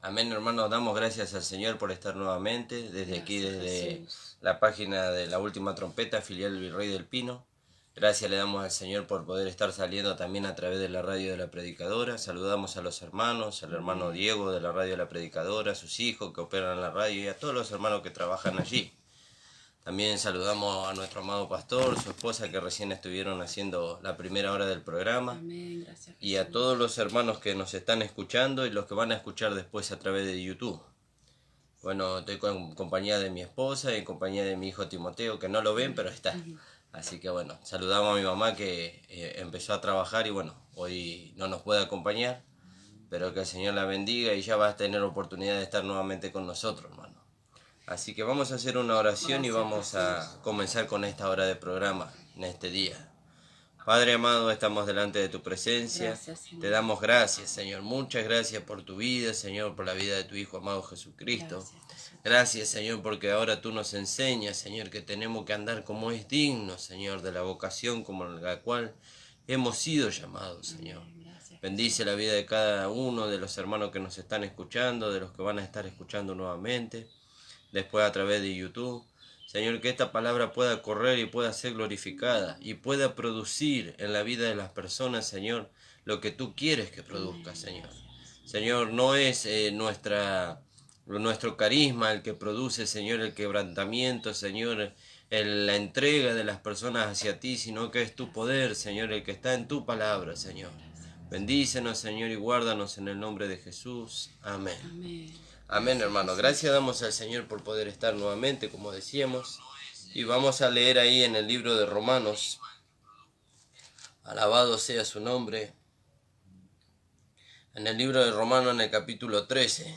Amén, hermanos, damos gracias al Señor por estar nuevamente desde aquí, Gracias, desde Jesús. la página de la Última Trompeta, filial Virrey del Pino. Gracias le damos al Señor por poder estar saliendo también a través de la radio de la Predicadora. Saludamos a los hermanos, al hermano Amén. Diego de la radio de la Predicadora, a sus hijos que operan en la radio y a todos los hermanos que trabajan allí. También saludamos a nuestro amado pastor, su esposa que recién estuvieron haciendo la primera hora del programa. Amén. Gracias, Y a Jesús. todos los hermanos que nos están escuchando y los que van a escuchar después a través de YouTube. Bueno, estoy en compañía de mi esposa y en compañía de mi hijo Timoteo, que no lo ven, pero está. Ujú. Así que bueno, saludamos a mi mamá que empezó a trabajar y bueno, hoy no nos puede acompañar, pero que el Señor la bendiga y ya va a tener oportunidad de estar nuevamente con nosotros, hermano. Así que vamos a hacer una oración y Gracias, vamos Jesús. a comenzar con esta hora de programa en este día. Padre amado, estamos delante de tu presencia. Gracias, Te Señor. damos gracias, Señor. Muchas gracias por tu vida, Señor, por la vida de tu Hijo amado Jesucristo. Gracias, Jesús. Gracias, Señor, porque ahora tú nos enseñas, Señor, que tenemos que andar como es digno, Señor, de la vocación como la cual hemos sido llamados, Señor. Amén. Gracias, Bendice la vida de cada uno de los hermanos que nos están escuchando, de los que van a estar escuchando nuevamente, después a través de YouTube. Señor, que esta palabra pueda correr y pueda ser glorificada y pueda producir en la vida de las personas, Señor, lo que tú quieres que produzca, Amén. Señor. Gracias. Señor, no es nuestro carisma el que produce, Señor, el quebrantamiento, Señor, la entrega de las personas hacia ti, sino que es tu poder, Señor, el que está en tu palabra, Señor. Gracias. Bendícenos, Señor, y guárdanos en el nombre de Jesús. Amén. Amén. Amén, Gracias, hermano. Jesús. Gracias damos al Señor por poder estar nuevamente, como decíamos. Y vamos a leer ahí en el libro de Romanos. Alabado sea su nombre. En el libro de Romanos, en el capítulo 13.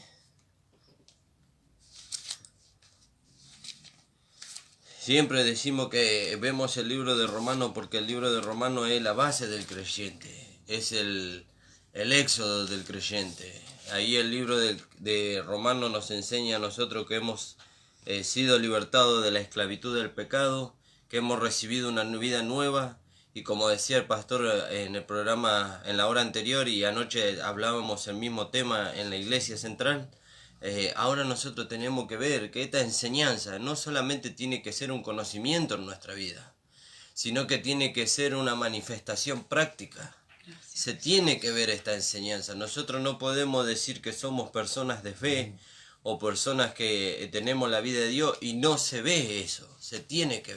Siempre decimos que vemos el libro de Romanos porque el libro de Romanos es la base del creyente. Es el éxodo del creyente. Ahí el libro de Romanos nos enseña a nosotros que hemos sido libertados de la esclavitud del pecado, que hemos recibido una vida nueva y como decía el pastor en el programa en la hora anterior y anoche hablábamos el mismo tema en la iglesia central, ahora nosotros tenemos que ver que esta enseñanza no solamente tiene que ser un conocimiento en nuestra vida, sino que tiene que ser una manifestación práctica. Gracias, Se Jesús. tiene que ver esta enseñanza. Nosotros no podemos decir que somos personas de fe o personas que tenemos la vida de Dios y no se ve eso. Se tiene que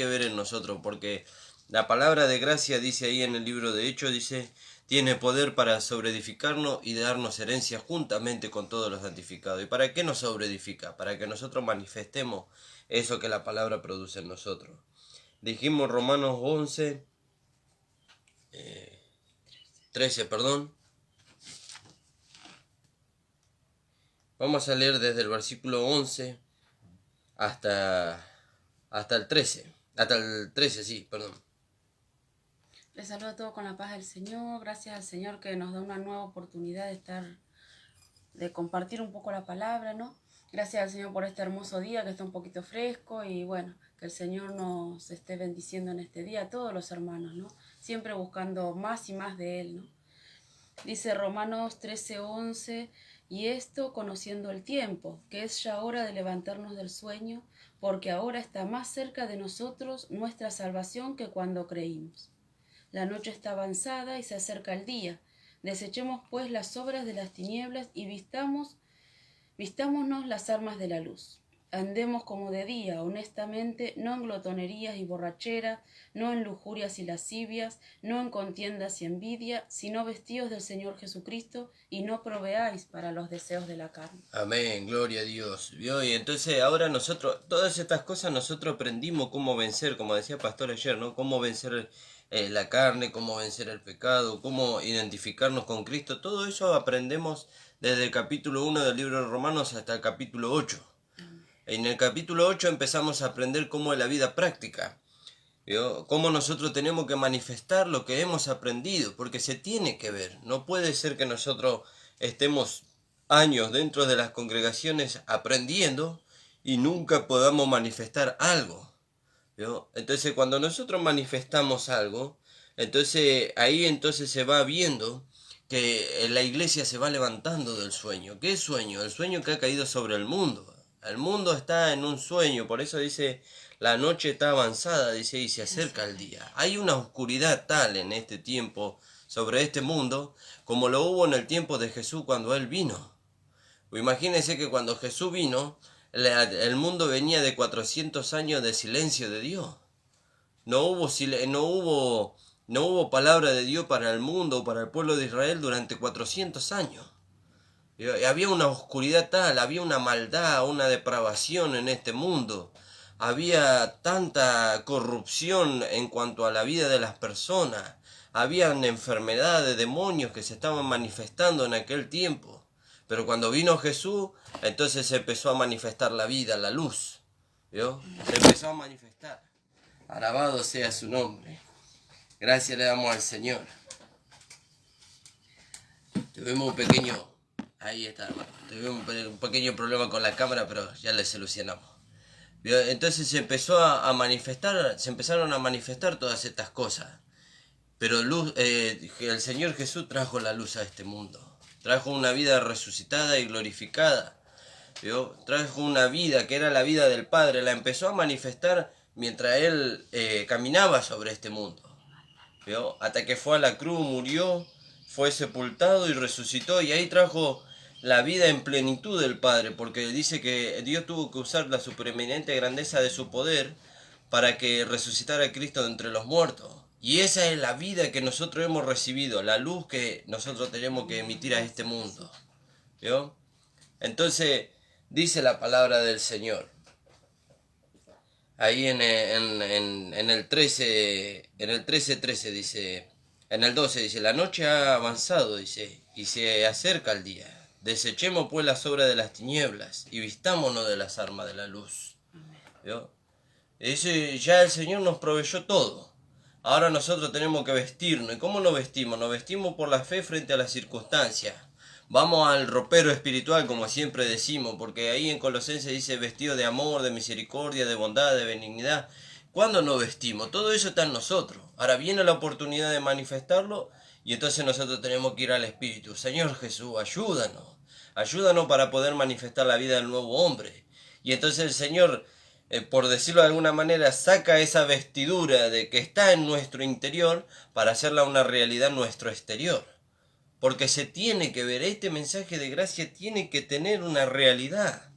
ver en nosotros porque la palabra de gracia dice ahí en el libro de Hechos, dice, tiene poder para sobreedificarnos y darnos herencia juntamente con todos los santificados. ¿Y para qué nos sobreedifica? Para que nosotros manifestemos eso que la palabra produce en nosotros. Dijimos Romanos 11, 13, perdón. Vamos a leer desde el versículo 11 hasta, hasta el 13. Hasta el 13, sí, perdón. Les saludo a todos con la paz del Señor. Gracias al Señor que nos da una nueva oportunidad de compartir un poco la palabra, ¿no? Gracias al Señor por este hermoso día que está un poquito fresco y bueno, que el Señor nos esté bendiciendo en este día a todos los hermanos, ¿no? Siempre buscando más y más de Él, ¿no? Dice Romanos 13:11, y esto conociendo el tiempo, que es ya hora de levantarnos del sueño, porque ahora está más cerca de nosotros nuestra salvación que cuando creímos. La noche está avanzada y se acerca el día. Desechemos pues las obras de las tinieblas y vistámonos las armas de la luz. Andemos como de día, honestamente, no en glotonerías y borrachera, no en lujurias y lascivias, no en contiendas y envidia, sino vestidos del Señor Jesucristo, y no proveáis para los deseos de la carne. Amén, gloria a Dios. ¿Vio? Y entonces ahora nosotros, todas estas cosas nosotros aprendimos cómo vencer, como decía el pastor ayer, ¿no? Cómo vencer la carne, cómo vencer el pecado, cómo identificarnos con Cristo. Todo eso aprendemos desde el capítulo 1 del libro de Romanos hasta el capítulo 8. En el capítulo 8 empezamos a aprender cómo es la vida práctica. ¿Vio? Cómo nosotros tenemos que manifestar lo que hemos aprendido, porque se tiene que ver. No puede ser que nosotros estemos años dentro de las congregaciones aprendiendo y nunca podamos manifestar algo. ¿Vio? Entonces cuando nosotros manifestamos algo, entonces ahí entonces se va viendo que la iglesia se va levantando del sueño. ¿Qué sueño? El sueño que ha caído sobre el mundo. El mundo está en un sueño, por eso dice, la noche está avanzada, dice, y se acerca el día. Hay una oscuridad tal en este tiempo sobre este mundo, como lo hubo en el tiempo de Jesús cuando Él vino. Imagínense que cuando Jesús vino, el mundo venía de 400 años de silencio de Dios. No hubo palabra de Dios para el mundo, para el pueblo de Israel durante 400 años. Había una oscuridad tal, había una maldad, una depravación en este mundo. Había tanta corrupción en cuanto a la vida de las personas. Habían enfermedades, demonios que se estaban manifestando en aquel tiempo. Pero cuando vino Jesús, entonces se empezó a manifestar la vida, la luz. ¿Vio? Se empezó a manifestar. Alabado sea su nombre. Gracias le damos al Señor. Tuvimos un pequeño... Ahí está, hermano. Tuvimos un pequeño problema con la cámara, pero ya le solucionamos. Entonces se empezó a manifestar, se empezaron a manifestar todas estas cosas. Pero el Señor Jesús trajo la luz a este mundo. Trajo una vida resucitada y glorificada. ¿Vio? Trajo una vida que era la vida del Padre. La empezó a manifestar mientras Él caminaba sobre este mundo. ¿Vio? Hasta que fue a la cruz, murió, fue sepultado y resucitó. Y ahí trajo la vida en plenitud del Padre. Porque dice que Dios tuvo que usar la supereminente grandeza de su poder para que resucitara a Cristo de entre los muertos. Y esa es la vida que nosotros hemos recibido, la luz que nosotros tenemos que emitir a este mundo. ¿Vio? Entonces, dice la palabra del Señor. Ahí en el 13, en el 13:13 dice, en el 12 dice, la noche ha avanzado, dice, y se acerca el día. Desechemos pues las obras de las tinieblas y vistámonos de las armas de la luz. ¿Vio? Dice, ya el Señor nos proveyó todo. Ahora nosotros tenemos que vestirnos. ¿Y cómo nos vestimos? Nos vestimos por la fe frente a las circunstancias. Vamos al ropero espiritual, como siempre decimos, porque ahí en Colosenses dice vestido de amor, de misericordia, de bondad, de benignidad. ¿Cuándo nos vestimos? Todo eso está en nosotros. Ahora viene la oportunidad de manifestarlo y entonces nosotros tenemos que ir al Espíritu. Señor Jesús, ayúdanos. Ayúdanos para poder manifestar la vida del nuevo hombre. Y entonces el Señor, por decirlo de alguna manera, saca esa vestidura de que está en nuestro interior para hacerla una realidad en nuestro exterior. Porque se tiene que ver, este mensaje de gracia tiene que tener una realidad.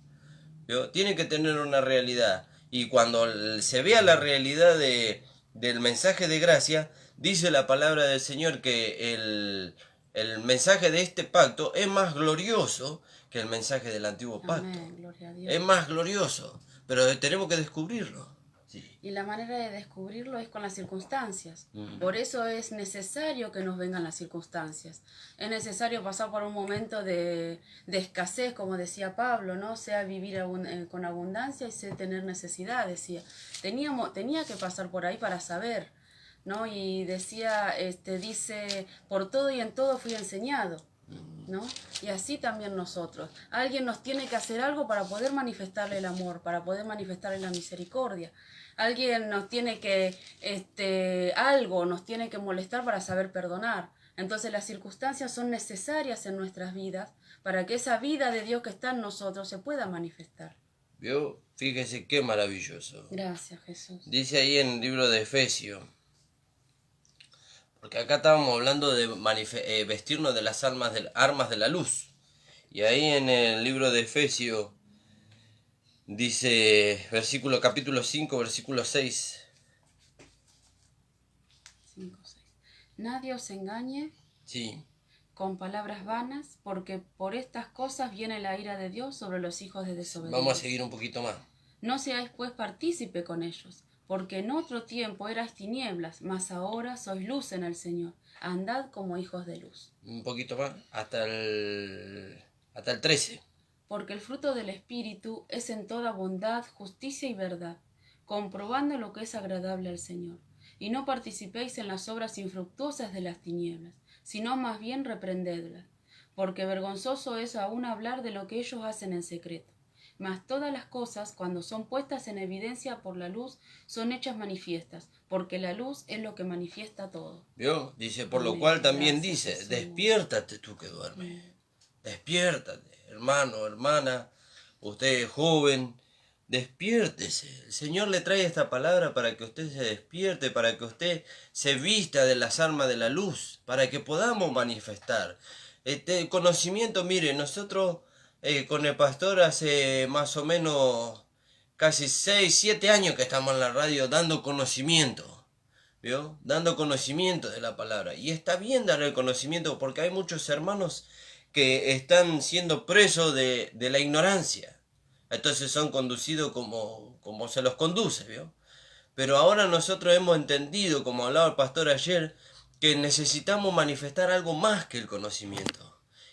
¿Vio? Tiene que tener una realidad. Y cuando se vea la realidad del mensaje de gracia, dice la palabra del Señor que el mensaje de este pacto es más glorioso que el mensaje del antiguo pacto. Amén, gloria a Dios. Es más glorioso, pero tenemos que descubrirlo. Sí. Y la manera de descubrirlo es con las circunstancias. Por eso es necesario que nos vengan las circunstancias. Es necesario pasar por un momento de escasez, como decía Pablo, ¿no? Sea vivir con abundancia y sea tener necesidad, decía. Tenía que pasar por ahí para saber, ¿no? Y decía, dice, por todo y en todo fui enseñado, ¿no? Y así también nosotros. Alguien nos tiene que hacer algo para poder manifestarle el amor, para poder manifestarle la misericordia. Alguien nos tiene que, algo nos tiene que molestar para saber perdonar. Entonces las circunstancias son necesarias en nuestras vidas para que esa vida de Dios que está en nosotros se pueda manifestar. ¿Vio? Fíjese qué maravilloso. Gracias, Jesús. Dice ahí en el libro de Efesios, porque acá estábamos hablando de vestirnos de las armas de la luz. Y ahí en el libro de Efesios dice, capítulo 5, versículo 6. 5, 6. Nadie os engañe Sí. con palabras vanas, porque por estas cosas viene la ira de Dios sobre los hijos de desobediencia. Vamos a seguir un poquito más. No seáis pues partícipe con ellos, porque en otro tiempo erais tinieblas, mas ahora sois luz en el Señor. Andad como hijos de luz. Un poquito más, hasta el 13. Porque el fruto del Espíritu es en toda bondad, justicia y verdad, comprobando lo que es agradable al Señor. Y no participéis en las obras infructuosas de las tinieblas, sino más bien reprendedlas, porque vergonzoso es aún hablar de lo que ellos hacen en secreto. Mas todas las cosas, cuando son puestas en evidencia por la luz, son hechas manifiestas, porque la luz es lo que manifiesta todo. ¿Vio? Dice, por lo Amén. cual también Gracias, dice, Jesús. despiértate tú que duermes. Despiértate, hermano, hermana, usted es joven, despiértese. El Señor le trae esta palabra para que usted se despierte, para que usted se vista de las armas de la luz, para que podamos manifestar. Este conocimiento, mire, nosotros con el pastor hace más o menos casi 6, 7 años que estamos en la radio dando conocimiento. ¿Vio? Dando conocimiento de la palabra. Y está bien dar el conocimiento porque hay muchos hermanos que están siendo presos de la ignorancia. Entonces son conducidos como se los conduce, ¿vio? Pero ahora nosotros hemos entendido, como hablaba el pastor ayer, que necesitamos manifestar algo más que el conocimiento.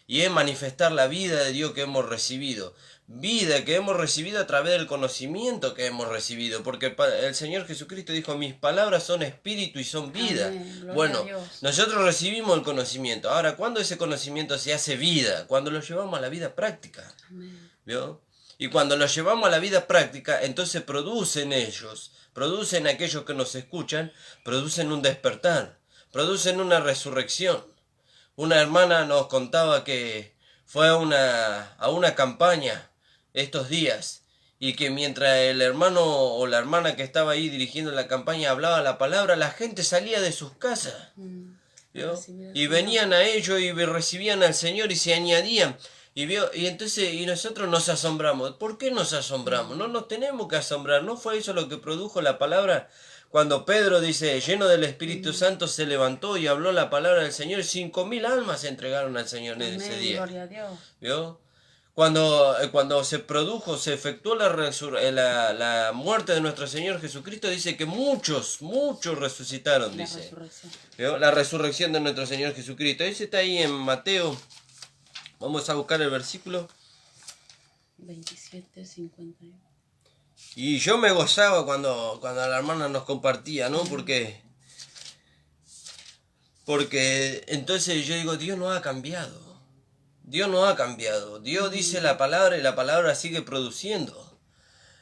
Y es manifestar la vida de Dios que hemos recibido. Vida que hemos recibido a través del conocimiento que hemos recibido. Porque el Señor Jesucristo dijo, mis palabras son espíritu y son vida. Amén. Bueno, nosotros recibimos el conocimiento. Ahora, ¿cuándo ese conocimiento se hace vida? Cuando lo llevamos a la vida práctica. Amén. ¿Vio? Y cuando lo llevamos a la vida práctica, entonces producen ellos, producen aquellos que nos escuchan, producen un despertar, producen una resurrección. Una hermana nos contaba que fue a una campaña estos días y que mientras el hermano o la hermana que estaba ahí dirigiendo la campaña hablaba la palabra, la gente salía de sus casas. ¿Vio? Y venían a ellos y recibían al Señor y se añadían. Y entonces nosotros nos asombramos. ¿Por qué nos asombramos? No nos tenemos que asombrar. ¿No fue eso lo que produjo la palabra? Cuando Pedro dice, lleno del Espíritu Santo, se levantó y habló la palabra del Señor, 5.000 almas se entregaron al Señor en ese día. Gloria a Dios. ¿Vio? Cuando se produjo, se efectuó la muerte de nuestro Señor Jesucristo, dice que muchos resucitaron, dice. ¿Vio? La resurrección de nuestro Señor Jesucristo. Ese está ahí en Mateo. Vamos a buscar el versículo. 27:51. Y yo me gozaba cuando la hermana nos compartía, ¿no? Porque entonces yo digo, Dios no ha cambiado. Dios no ha cambiado. Dios dice la palabra y la palabra sigue produciendo.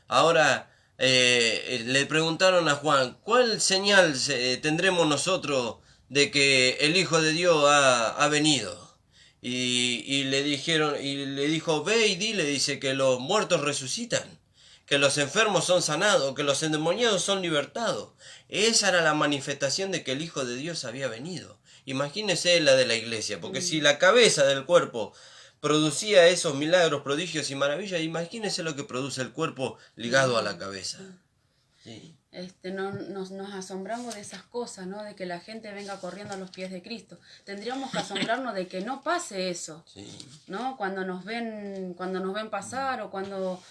Ahora, le preguntaron a Juan, ¿cuál señal tendremos nosotros de que el Hijo de Dios ha venido? Y le dijo, ve y dile, dice, que los muertos resucitan, que los enfermos son sanados, que los endemoniados son libertados. Esa era la manifestación de que el Hijo de Dios había venido. Imagínese la de la iglesia, porque si la cabeza del cuerpo producía esos milagros, prodigios y maravillas, imagínese lo que produce el cuerpo ligado a la cabeza. Sí. Nos asombramos de esas cosas, ¿no? De que la gente venga corriendo a los pies de Cristo. Tendríamos que asombrarnos de que no pase eso, Sí. ¿no? Cuando nos ven pasar o cuando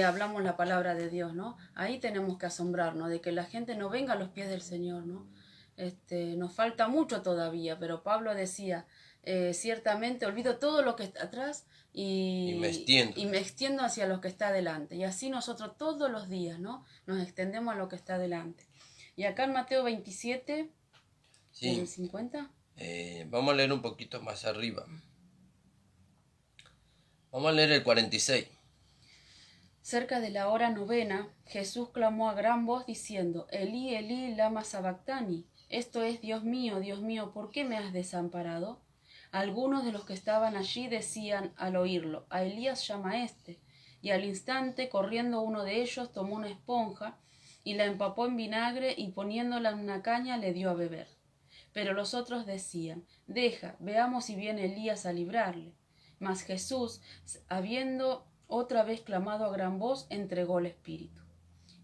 hablamos la palabra de Dios, ¿no? Ahí tenemos que asombrarnos de que la gente no venga a los pies del Señor, ¿no? Nos falta mucho todavía, pero Pablo decía, ciertamente olvido todo lo que está atrás y me extiendo hacia lo que está adelante. Y así nosotros todos los días, ¿no? Nos extendemos a lo que está adelante. Y acá en Mateo 27, sí. 50. Vamos a leer un poquito más arriba. Vamos a leer el 46. Cerca de la hora novena, Jesús clamó a gran voz diciendo, Elí, Elí, lama sabactani. Esto es, Dios mío, ¿por qué me has desamparado? Algunos de los que estaban allí decían al oírlo, a Elías llama a este. Y al instante, corriendo uno de ellos, tomó una esponja y la empapó en vinagre y poniéndola en una caña le dio a beber. Pero los otros decían, deja, veamos si viene Elías a librarle. Mas Jesús, habiendo otra vez clamado a gran voz, entregó el espíritu.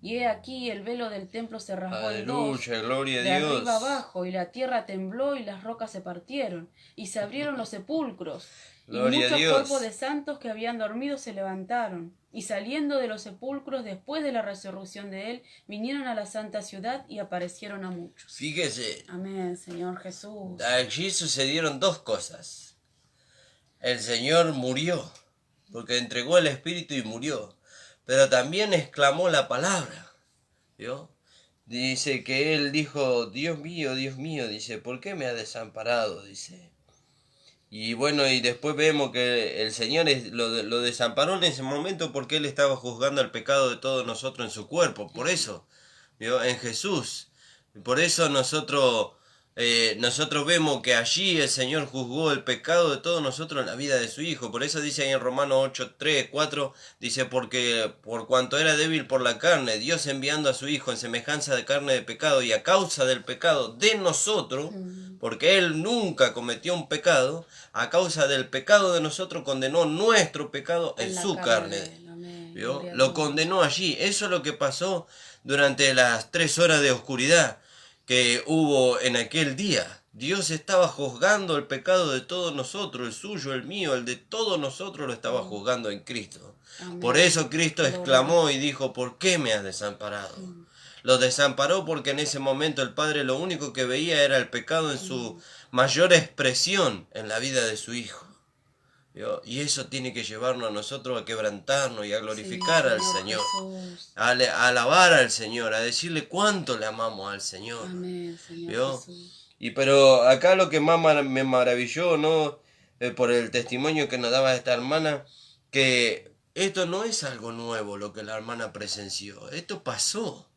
Y he aquí el velo del templo se rasgó en dos, gloria a de Dios. arriba abajo, y la tierra tembló y las rocas se partieron, y se abrieron los sepulcros. Gloria y muchos a Dios. cuerpos de santos que habían dormido se levantaron, y saliendo de los sepulcros después de la resurrección de él, vinieron a la santa ciudad y aparecieron a muchos. Fíjese. Amén, Señor Jesús. Allí sucedieron dos cosas. El Señor murió, porque entregó el Espíritu y murió. Pero también exclamó la palabra. ¿Vio? Dice que él dijo, Dios mío, dice, ¿por qué me ha desamparado? Dice. Y bueno, y después vemos que el Señor lo desamparó en ese momento porque Él estaba juzgando el pecado de todos nosotros en su cuerpo. Por eso, ¿vio? En Jesús. Por eso nosotros vemos que allí el Señor juzgó el pecado de todos nosotros en la vida de su Hijo. Por eso dice ahí en Romanos 8, 3, 4, dice, porque por cuanto era débil por la carne, Dios enviando a su Hijo en semejanza de carne de pecado y a causa del pecado de nosotros, porque Él nunca cometió un pecado, a causa del pecado de nosotros condenó nuestro pecado en su carne. ¿Vio? Lo condenó allí. Eso es lo que pasó durante las 3 horas de oscuridad que hubo en aquel día. Dios estaba juzgando el pecado de todos nosotros, el suyo, el mío, el de todos nosotros lo estaba juzgando en Cristo. Amén. Por eso Cristo exclamó y dijo, ¿por qué me has desamparado? Lo desamparó porque en ese momento el Padre lo único que veía era el pecado en su mayor expresión en la vida de su Hijo. ¿Vio? Y eso tiene que llevarnos a nosotros a quebrantarnos y a glorificar al Señor, a alabar al Señor, a decirle cuánto le amamos al Señor. Amén, Señor. ¿Vio? Pero acá lo que más me maravilló, ¿no? Por el testimonio que nos daba esta hermana, que esto no es algo nuevo lo que la hermana presenció, esto pasó.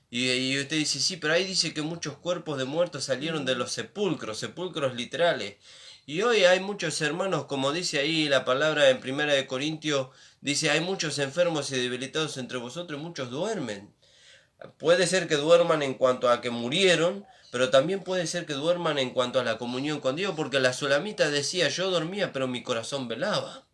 Y usted dice, sí, pero ahí dice que muchos cuerpos de muertos salieron de los sepulcros literales. Y hoy hay muchos hermanos, como dice ahí la palabra en 1 de Corintios, dice, hay muchos enfermos y debilitados entre vosotros y muchos duermen. Puede ser que duerman en cuanto a que murieron, pero también puede ser que duerman en cuanto a la comunión con Dios, porque la Sulamita decía, yo dormía, pero mi corazón velaba.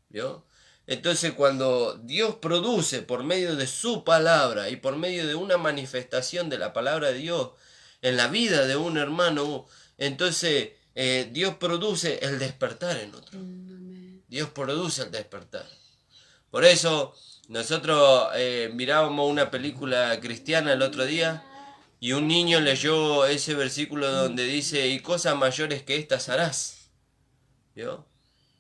¿Vio? Entonces cuando Dios produce por medio de su palabra y por medio de una manifestación de la palabra de Dios en la vida de un hermano, entonces Dios produce el despertar en otro. Dios produce el despertar. Por eso nosotros mirábamos una película cristiana el otro día y un niño leyó ese versículo donde dice, y cosas mayores que estas harás. ¿Vio?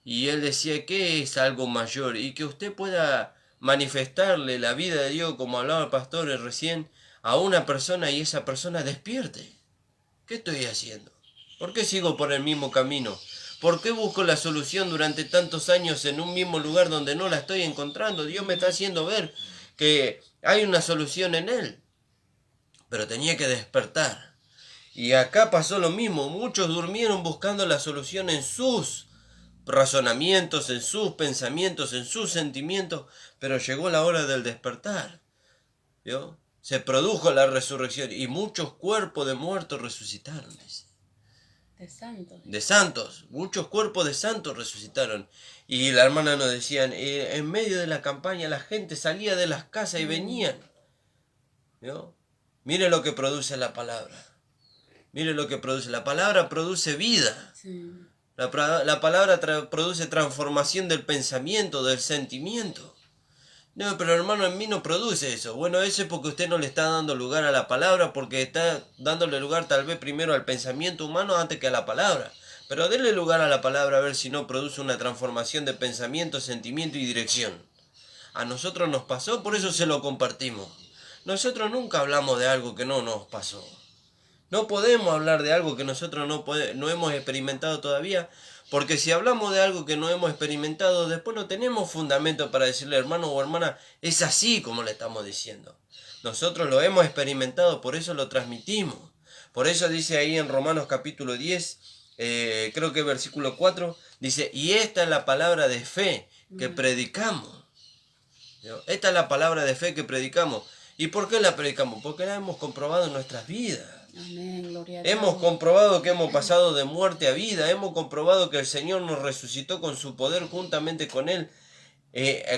Y él decía, ¿qué es algo mayor? Y que usted pueda manifestarle la vida de Dios, como hablaba el pastor recién, a una persona y esa persona despierte. ¿Qué estoy haciendo? ¿Por qué sigo por el mismo camino? ¿Por qué busco la solución durante tantos años en un mismo lugar donde no la estoy encontrando? Dios me está haciendo ver que hay una solución en Él. Pero tenía que despertar. Y acá pasó lo mismo. Muchos durmieron buscando la solución en sus razonamientos, en sus pensamientos, en sus sentimientos, pero llegó la hora del despertar. ¿Vio? Se produjo la resurrección y muchos cuerpos de muertos resucitaron. De santos, muchos cuerpos de santos resucitaron. Y la hermana nos decía, en medio de la campaña la gente salía de las casas y venían. ¿Vio? Mire lo que produce la palabra. Mire lo que produce. La palabra produce vida. Sí. La palabra produce transformación del pensamiento, del sentimiento. No, pero hermano, en mí no produce eso. Bueno, eso es porque usted no le está dando lugar a la palabra, porque está dándole lugar tal vez primero al pensamiento humano antes que a la palabra. Pero déle lugar a la palabra a ver si no produce una transformación de pensamiento, sentimiento y dirección. A nosotros nos pasó, por eso se lo compartimos. Nosotros nunca hablamos de algo que no nos pasó. No podemos hablar de algo que nosotros no hemos experimentado todavía, porque si hablamos de algo que no hemos experimentado, después no tenemos fundamento para decirle, hermano o hermana, es así como le estamos diciendo. Nosotros lo hemos experimentado, por eso lo transmitimos. Por eso dice ahí en Romanos capítulo 10, creo que versículo 4, dice, y esta es la palabra de fe que predicamos. Esta es la palabra de fe que predicamos. ¿Y por qué la predicamos? Porque la hemos comprobado en nuestras vidas. Amén, gloria a Dios. Hemos comprobado que hemos pasado de muerte a vida. Hemos comprobado que el Señor nos resucitó con su poder juntamente con Él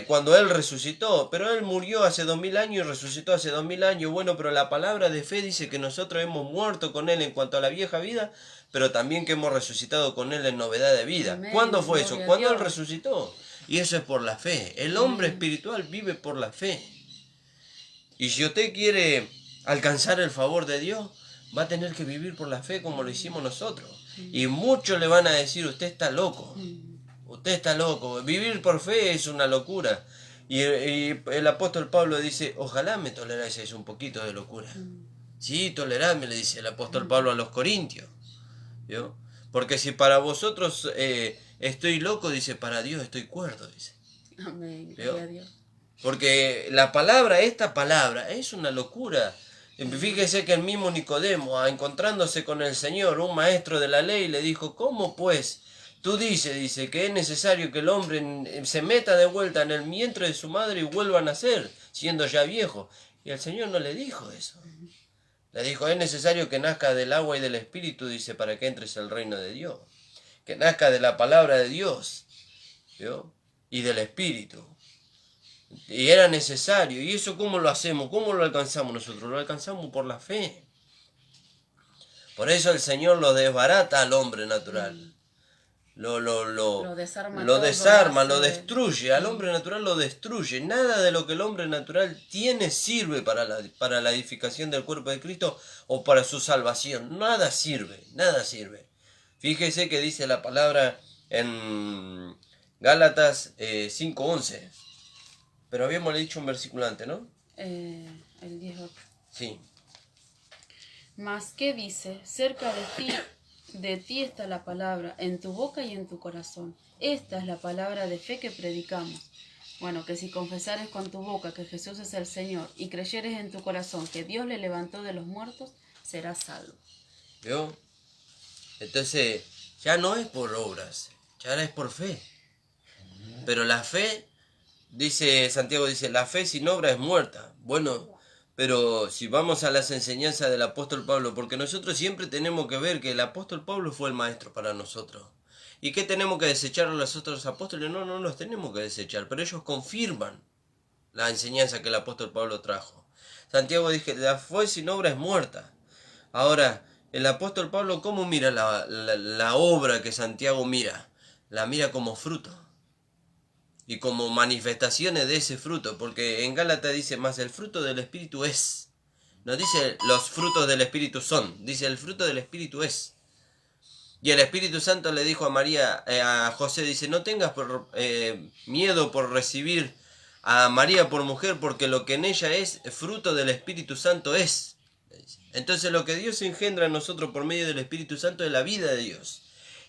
cuando Él resucitó. Pero Él murió hace 2000 años y resucitó hace 2000 años. Bueno, pero la palabra de fe dice que nosotros hemos muerto con Él en cuanto a la vieja vida, pero también que hemos resucitado con Él en novedad de vida. Amén, ¿Cuándo fue eso? gloria a Cuando Él Dios. resucitó. Y eso es por la fe. El hombre espiritual vive por la fe. Y si usted quiere alcanzar el favor de Dios, va a tener que vivir por la fe como lo hicimos nosotros. Y muchos le van a decir, usted está loco. Usted está loco. Vivir por fe es una locura. Y el apóstol Pablo dice, ojalá me toleráis un poquito de locura. Sí, toleradme, le dice el apóstol Pablo a los corintios. ¿Vio? Porque si para vosotros estoy loco, dice, para Dios estoy cuerdo, dice. Amén, ¿Vio? gloria a Dios. Porque la palabra, esta palabra, es una locura. Fíjese que el mismo Nicodemo, encontrándose con el Señor, un maestro de la ley, le dijo, ¿cómo pues? Tú dice que es necesario que el hombre se meta de vuelta en el vientre de su madre y vuelva a nacer, siendo ya viejo. Y el Señor no le dijo eso. Le dijo, es necesario que nazca del agua y del Espíritu, dice, para que entres al reino de Dios. Que nazca de la palabra de Dios, ¿vio? Y del Espíritu. Y era necesario. ¿Y eso cómo lo hacemos? ¿Cómo lo alcanzamos nosotros? Lo alcanzamos por la fe. Por eso el Señor lo desbarata al hombre natural. Lo desarma Lo todo, desarma, lo lo hace- destruye. Al hombre natural lo destruye. Nada de lo que el hombre natural tiene sirve para la edificación del cuerpo de Cristo o para su salvación. Nada sirve, nada sirve. Fíjese que dice la palabra en Gálatas 5:11. Pero habíamos dicho un versículo antes, ¿no? El 18. Sí. Mas, ¿qué dice? Cerca de ti está la palabra, en tu boca y en tu corazón. Esta es la palabra de fe que predicamos. Bueno, que si confesares con tu boca que Jesús es el Señor y creyeres en tu corazón que Dios le levantó de los muertos, serás salvo. ¿Vio? Entonces, ya no es por obras, ya es por fe. Pero la fe, dice Santiago, dice, la fe sin obra es muerta. Bueno, pero si vamos a las enseñanzas del apóstol Pablo, porque nosotros siempre tenemos que ver que el apóstol Pablo fue el maestro para nosotros. ¿Y qué tenemos que desechar a los otros apóstoles? No los tenemos que desechar, pero ellos confirman la enseñanza que el apóstol Pablo trajo. Santiago dice, la fe sin obra es muerta. Ahora, el apóstol Pablo, ¿cómo mira la obra que Santiago mira? La mira como fruto y como manifestaciones de ese fruto, porque en Gálatas dice más el fruto del Espíritu es. No dice los frutos del Espíritu son, dice el fruto del Espíritu es. Y el Espíritu Santo le dijo a María, a José, dice, no tengas miedo por recibir a María por mujer, porque lo que en ella es fruto del Espíritu Santo es. Entonces lo que Dios engendra en nosotros por medio del Espíritu Santo es la vida de Dios.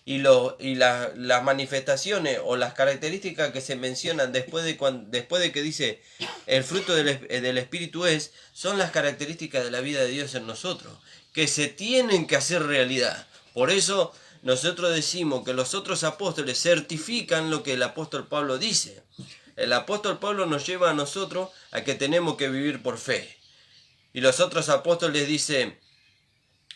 Y las manifestaciones o las características que se mencionan después de que dice el fruto del Espíritu es, son las características de la vida de Dios en nosotros, que se tienen que hacer realidad. Por eso nosotros decimos que los otros apóstoles certifican lo que el apóstol Pablo dice. El apóstol Pablo nos lleva a nosotros a que tenemos que vivir por fe. Y los otros apóstoles dicen,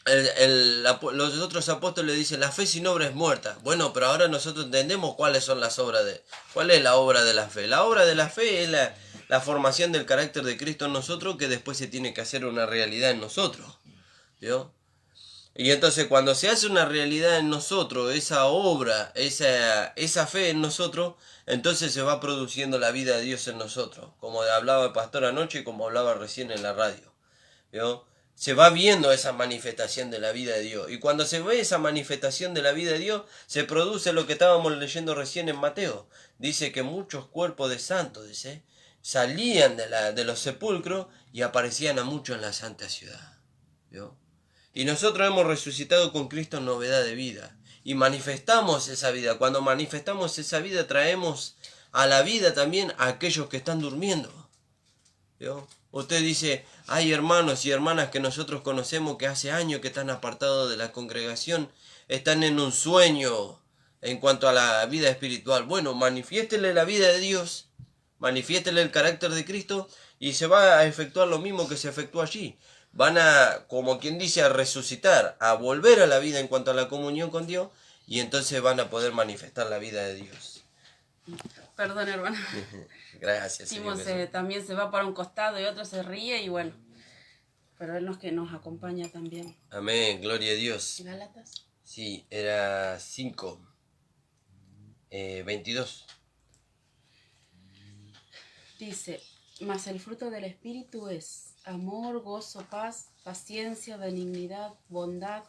los otros apóstoles dicen, la fe sin obra es muerta. Bueno, pero ahora nosotros entendemos cuál es la obra de la fe. La obra de la fe es la formación del carácter de Cristo en nosotros, que después se tiene que hacer una realidad en nosotros. ¿Vio? Y entonces cuando se hace una realidad en nosotros, esa obra, esa fe en nosotros, entonces se va produciendo la vida de Dios en nosotros. Como hablaba el pastor anoche y como hablaba recién en la radio. ¿Vio? Se va viendo esa manifestación de la vida de Dios. Y cuando se ve esa manifestación de la vida de Dios, se produce lo que estábamos leyendo recién en Mateo. Dice que muchos cuerpos de santos, dice, salían de los sepulcros y aparecían a muchos en la santa ciudad. ¿Vio? Y nosotros hemos resucitado con Cristo en novedad de vida. Y manifestamos esa vida. Cuando manifestamos esa vida, traemos a la vida también a aquellos que están durmiendo. ¿Vio? Usted dice, hay hermanos y hermanas que nosotros conocemos que hace años que están apartados de la congregación, están en un sueño en cuanto a la vida espiritual. Bueno, manifiéstele la vida de Dios, manifiéstele el carácter de Cristo y se va a efectuar lo mismo que se efectuó allí. Van a, como quien dice, a resucitar, a volver a la vida en cuanto a la comunión con Dios y entonces van a poder manifestar la vida de Dios. Perdón, hermano. Gracias, Simón Señor. también se va para un costado y otro se ríe y bueno. Pero él que nos acompaña también. Amén, gloria a Dios. ¿Gálatas? Sí, era 5, 22. Dice, mas el fruto del Espíritu es amor, gozo, paz, paciencia, benignidad, bondad,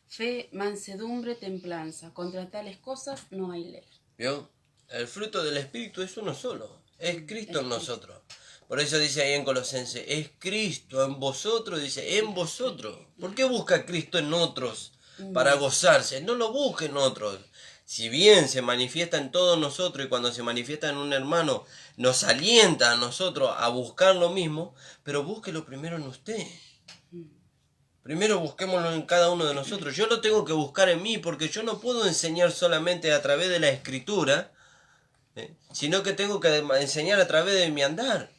fe, mansedumbre, templanza. Contra tales cosas no hay ley. ¿Vio? El fruto del Espíritu es uno solo. Es Cristo en nosotros. Por eso dice ahí en Colosenses, es Cristo en vosotros, dice, en vosotros. ¿Por qué busca Cristo en otros? para gozarse. No lo busquen otros. Si bien se manifiesta en todos nosotros y cuando se manifiesta en un hermano nos alienta a nosotros a buscar lo mismo, pero búsquelo primero en usted. Primero busquémoslo en cada uno de nosotros. Yo lo tengo que buscar en mí porque yo no puedo enseñar solamente a través de la escritura, sino que tengo que enseñar a través de mi andar.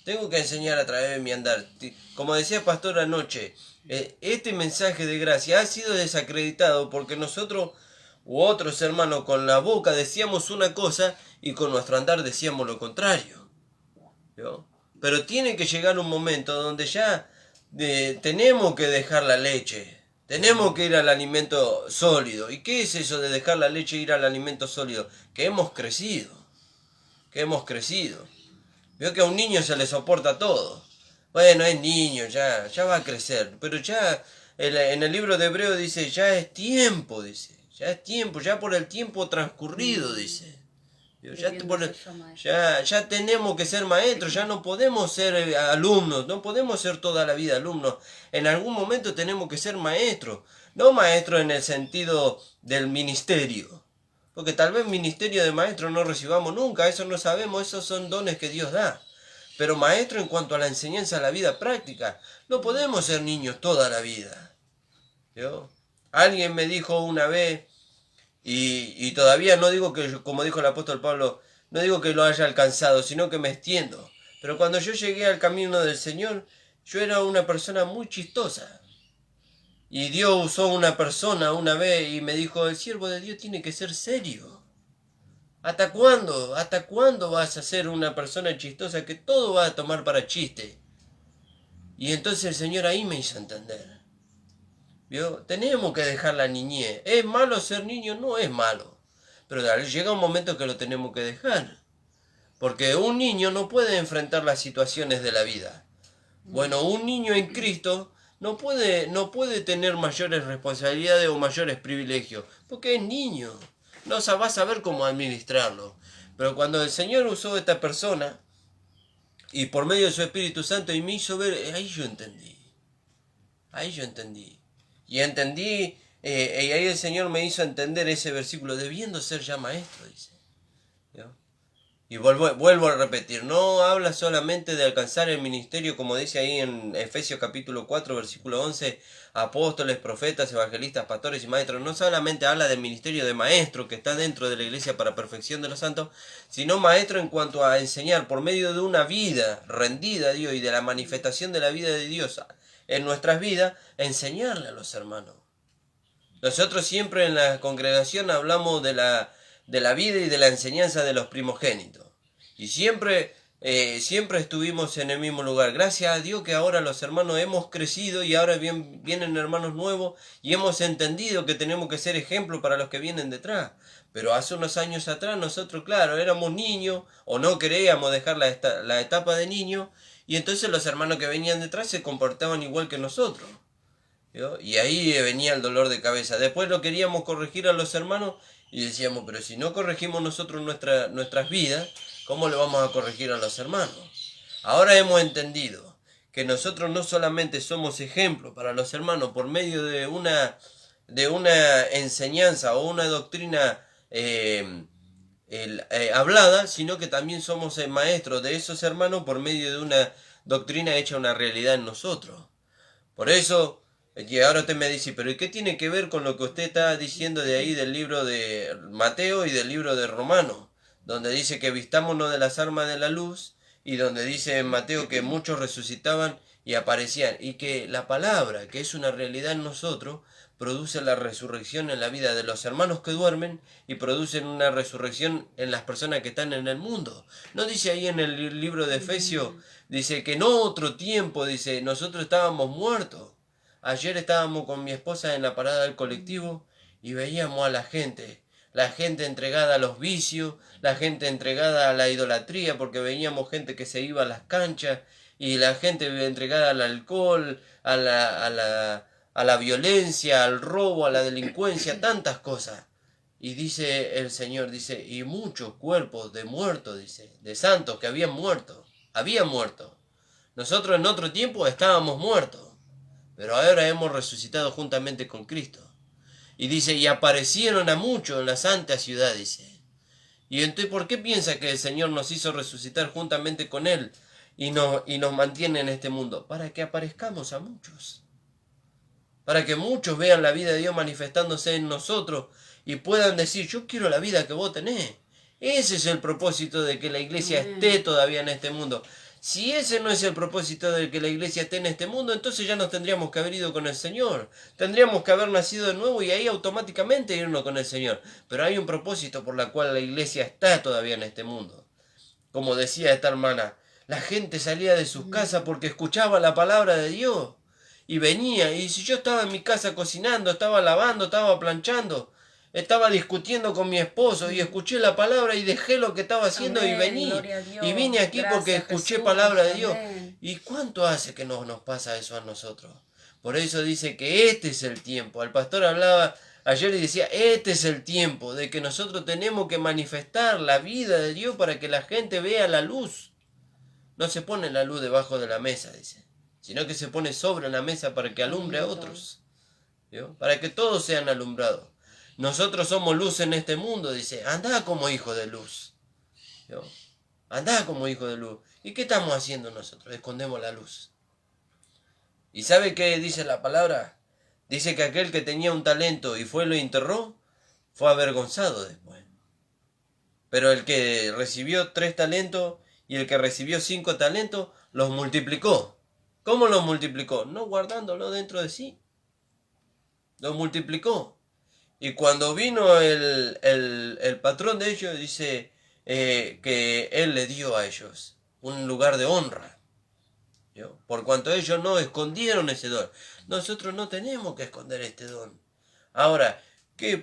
Tengo que enseñar a través de mi andar. Como decía Pastor anoche, este mensaje de gracia ha sido desacreditado porque nosotros u otros hermanos con la boca decíamos una cosa y con nuestro andar decíamos lo contrario. ¿Yo? Pero tiene que llegar un momento donde ya tenemos que dejar la leche. Tenemos que ir al alimento sólido. ¿Y qué es eso de dejar la leche e ir al alimento sólido? Que hemos crecido. Que hemos crecido. Veo que a un niño se le soporta todo. Bueno, es niño, ya va a crecer. Pero ya en el libro de Hebreo dice, ya es tiempo, dice. Ya es tiempo, ya por el tiempo transcurrido, dice. Ya tenemos que ser maestros, ya no podemos ser alumnos, no podemos ser toda la vida alumnos. En algún momento tenemos que ser maestros. No maestros en el sentido del ministerio. Porque tal vez ministerio de maestro no recibamos nunca, eso no sabemos, esos son dones que Dios da. Pero maestro en cuanto a la enseñanza a la vida práctica, no podemos ser niños toda la vida. ¿Yo? Alguien me dijo una vez, y todavía no digo que, como dijo el apóstol Pablo, no digo que lo haya alcanzado, sino que me extiendo. Pero cuando yo llegué al camino del Señor, yo era una persona muy chistosa. Y Dios usó una persona una vez y me dijo, el siervo de Dios tiene que ser serio. ¿Hasta cuándo? ¿Hasta cuándo vas a ser una persona chistosa que todo va a tomar para chiste? Y entonces el Señor ahí me hizo entender. ¿Vio? Tenemos que dejar la niñez. ¿Es malo ser niño? No es malo. Pero llega un momento que lo tenemos que dejar. Porque un niño no puede enfrentar las situaciones de la vida. Bueno, un niño en Cristo no puede tener mayores responsabilidades o mayores privilegios. Porque es niño. No va a saber cómo administrarlo. Pero cuando el Señor usó a esta persona y por medio de su Espíritu Santo y me hizo ver, ahí yo entendí. Ahí yo entendí. Y entendí, y ahí el Señor me hizo entender ese versículo, debiendo ser ya maestro, dice. ¿No? Y vuelvo a repetir, no habla solamente de alcanzar el ministerio, como dice ahí en Efesios capítulo 4, versículo 11, apóstoles, profetas, evangelistas, pastores y maestros. No solamente habla del ministerio de maestro que está dentro de la iglesia para perfección de los santos, sino maestro en cuanto a enseñar por medio de una vida rendida a Dios y de la manifestación de la vida de Dios en nuestras vidas, enseñarle a los hermanos. Nosotros siempre en la congregación hablamos de la vida y de la enseñanza de los primogénitos. Y siempre estuvimos en el mismo lugar. Gracias a Dios que ahora los hermanos hemos crecido y ahora vienen hermanos nuevos y hemos entendido que tenemos que ser ejemplo para los que vienen detrás. Pero hace unos años atrás nosotros, claro, éramos niños o no queríamos dejar la etapa de niño y entonces los hermanos que venían detrás se comportaban igual que nosotros. ¿Yo? Y ahí venía el dolor de cabeza. Después lo queríamos corregir a los hermanos y decíamos, pero si no corregimos nosotros nuestras vidas, ¿cómo le vamos a corregir a los hermanos? Ahora hemos entendido que nosotros no solamente somos ejemplo para los hermanos por medio de una enseñanza o una doctrina hablada, sino que también somos maestros de esos hermanos por medio de una doctrina hecha una realidad en nosotros. Por eso, y ahora usted me dice, pero ¿y qué tiene que ver con lo que usted está diciendo de ahí del libro de Mateo y del libro de Romano? Donde dice que vistámonos de las armas de la luz y donde dice en Mateo que muchos resucitaban y aparecían y que la palabra, que es una realidad en nosotros, produce la resurrección en la vida de los hermanos que duermen y producen una resurrección en las personas que están en el mundo. ¿No dice ahí en el libro de Efesios? Dice que en otro tiempo, dice, nosotros estábamos muertos. Ayer estábamos con mi esposa en la parada del colectivo y veíamos a la gente entregada a los vicios, la gente entregada a la idolatría, porque veíamos gente que se iba a las canchas y la gente entregada al alcohol, a la violencia, al robo, a la delincuencia, tantas cosas. Y dice el Señor, dice, y muchos cuerpos de muertos, dice, de santos que habían muerto. Nosotros en otro tiempo estábamos muertos. pero ahora hemos resucitado juntamente con Cristo. Y dice, y aparecieron a muchos en la santa ciudad, dice. Y entonces, ¿por qué piensa que el Señor nos hizo resucitar juntamente con Él y nos mantiene en este mundo? Para que aparezcamos a muchos. Para que muchos vean la vida de Dios manifestándose en nosotros y puedan decir, yo quiero la vida que vos tenés. Ese es el propósito de que la iglesia esté todavía en este mundo. Si ese no es el propósito de que la iglesia esté en este mundo, entonces ya nos tendríamos que haber ido con el Señor. Tendríamos que haber nacido de nuevo y ahí automáticamente irnos con el Señor. Pero hay un propósito por el cual la iglesia está todavía en este mundo. Como decía esta hermana, la gente salía de sus casas porque escuchaba la palabra de Dios. Y venía, y si yo estaba en mi casa cocinando, estaba lavando, estaba planchando, estaba discutiendo con mi esposo y escuché la palabra y dejé lo que estaba haciendo y vení. Y vine aquí porque escuché palabra de Dios. ¿Y cuánto hace que nos pasa eso a nosotros? Por eso dice que este es el tiempo. El pastor hablaba ayer y decía, este es el tiempo de que nosotros tenemos que manifestar la vida de Dios para que la gente vea la luz. No se pone la luz debajo de la mesa, dice, sino que se pone sobre la mesa para que alumbre a otros, ¿vio? Para que todos sean alumbrados. Nosotros somos luz en este mundo, dice, andá como hijo de luz, ¿vio? Andá como hijo de luz. ¿Y qué estamos haciendo nosotros? Escondemos la luz. ¿Y sabe qué dice la palabra? Dice que aquel que tenía un talento y fue y lo enterró, fue avergonzado después. Pero el que recibió 3 talentos y el que recibió 5 talentos, los multiplicó. ¿Cómo los multiplicó? No guardándolo dentro de sí. Los multiplicó. Y cuando vino el patrón de ellos, dice que él le dio a ellos un lugar de honra. ¿Yo? Por cuanto ellos no escondieron ese don. Nosotros no tenemos que esconder este don. Ahora,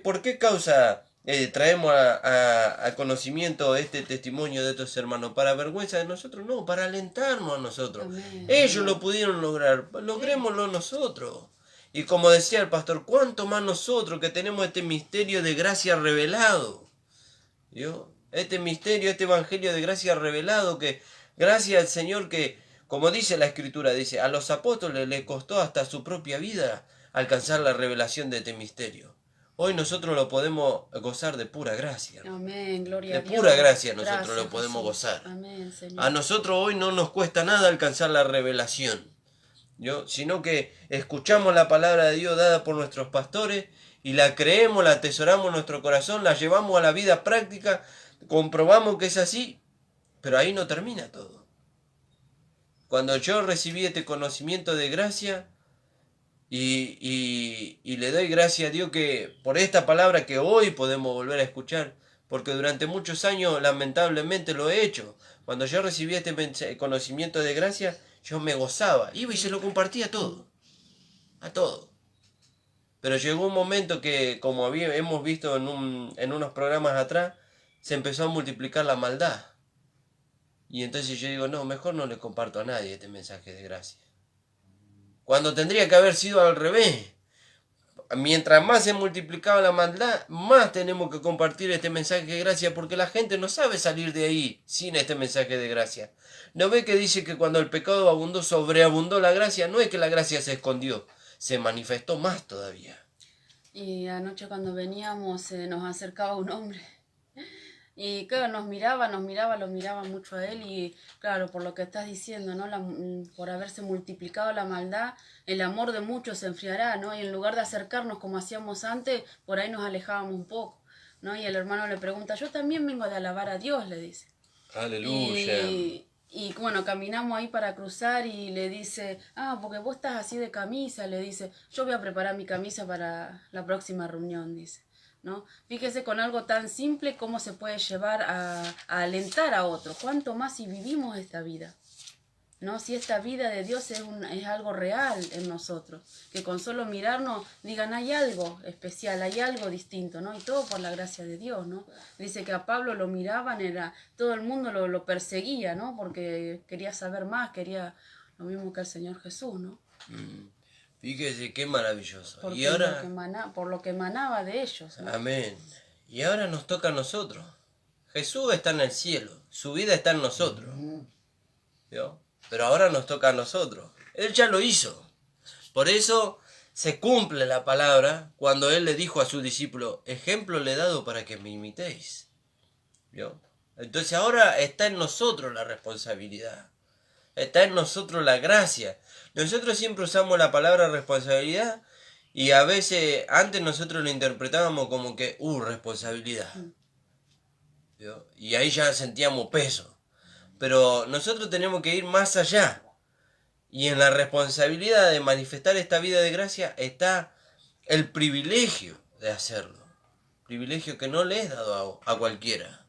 ¿por qué causa traemos a conocimiento este testimonio de estos hermanos? ¿Para vergüenza de nosotros? No, para alentarnos a nosotros. Amén. Ellos lo pudieron lograr, logrémoslo nosotros. Y como decía el pastor, ¿cuánto más nosotros que tenemos este misterio de gracia revelado? ¿Yo? Este misterio, este evangelio de gracia revelado, que gracias al Señor que, como dice la Escritura, dice, a los apóstoles les costó hasta su propia vida alcanzar la revelación de este misterio. Hoy nosotros lo podemos gozar de pura gracia. Amén, gloria a Dios. De pura gracia nosotros lo podemos gozar. Amén, Señor. A nosotros hoy no nos cuesta nada alcanzar la revelación, sino que escuchamos la palabra de Dios dada por nuestros pastores y la creemos, la atesoramos en nuestro corazón, la llevamos a la vida práctica, comprobamos que es así, pero ahí no termina todo. Cuando yo recibí este conocimiento de gracia y le doy gracias a Dios que por esta palabra que hoy podemos volver a escuchar, porque durante muchos años lamentablemente lo he hecho. Cuando yo recibí este conocimiento de gracia, yo me gozaba, iba y se lo compartía a todo. Pero llegó un momento que, como hemos visto en unos programas atrás, se empezó a multiplicar la maldad. Y entonces yo digo, no, mejor no le comparto a nadie este mensaje de gracia. Cuando tendría que haber sido al revés. Mientras más se multiplicaba la maldad, más tenemos que compartir este mensaje de gracia, porque la gente no sabe salir de ahí sin este mensaje de gracia. ¿No ve que dice que cuando el pecado abundó, sobreabundó la gracia? No es que la gracia se escondió, se manifestó más todavía. Y anoche cuando veníamos nos acercaba un hombre. Y claro, lo miraba mucho a él y claro, por lo que estás diciendo, ¿no? Por haberse multiplicado la maldad, el amor de muchos se enfriará, ¿no? Y en lugar de acercarnos como hacíamos antes, por ahí nos alejábamos un poco, ¿no? Y el hermano le pregunta, yo también vengo de alabar a Dios, le dice. Aleluya. Y bueno, caminamos ahí para cruzar y le dice, porque vos estás así de camisa, le dice, yo voy a preparar mi camisa para la próxima reunión, dice. ¿No? Fíjese con algo tan simple cómo se puede llevar a alentar a otros. Cuánto más si vivimos esta vida, ¿no? Si esta vida de Dios es algo real en nosotros, que con solo mirarnos digan hay algo especial, hay algo distinto, ¿no? Y todo por la gracia de Dios, ¿no? Dice que a Pablo lo miraban, todo el mundo lo perseguía, ¿no? Porque quería saber más, quería lo mismo que el Señor Jesús, ¿no? Fíjese qué maravilloso. Porque y ahora, por lo que emanaba de ellos, ¿no? Amén. Y ahora nos toca a nosotros. Jesús está en el cielo, su vida está en nosotros. ¿Vio? Pero ahora nos toca a nosotros. Él ya lo hizo. Por eso se cumple la palabra cuando Él le dijo a su discípulo, ejemplo le he dado para que me imitéis. ¿Vio? Entonces ahora está en nosotros la responsabilidad. Está en nosotros la gracia. Nosotros siempre usamos la palabra responsabilidad y a veces antes nosotros lo interpretábamos como que, responsabilidad. ¿Vio? Y ahí ya sentíamos peso. Pero nosotros tenemos que ir más allá. Y en la responsabilidad de manifestar esta vida de gracia está el privilegio de hacerlo. Privilegio que no le es dado a cualquiera.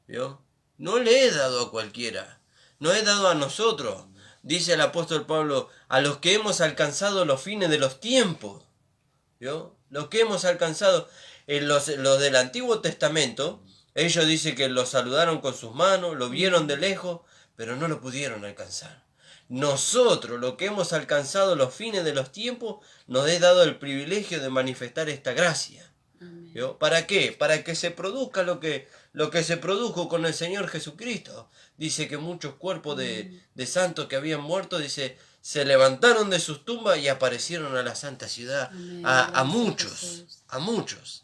¿Vio? No le es dado a cualquiera. No es dado a nosotros. Dice el apóstol Pablo, a los que hemos alcanzado los fines de los tiempos. ¿Vio? Los que hemos alcanzado. Los del Antiguo Testamento, ellos dicen que lo saludaron con sus manos, lo vieron de lejos, pero no lo pudieron alcanzar. Nosotros, lo que hemos alcanzado los fines de los tiempos, nos es dado el privilegio de manifestar esta gracia. ¿Vio? ¿Para qué? Para que se produzca lo que se produjo con el Señor Jesucristo. Dice que muchos cuerpos de santos que habían muerto, dice, se levantaron de sus tumbas y aparecieron a la santa ciudad. A muchos.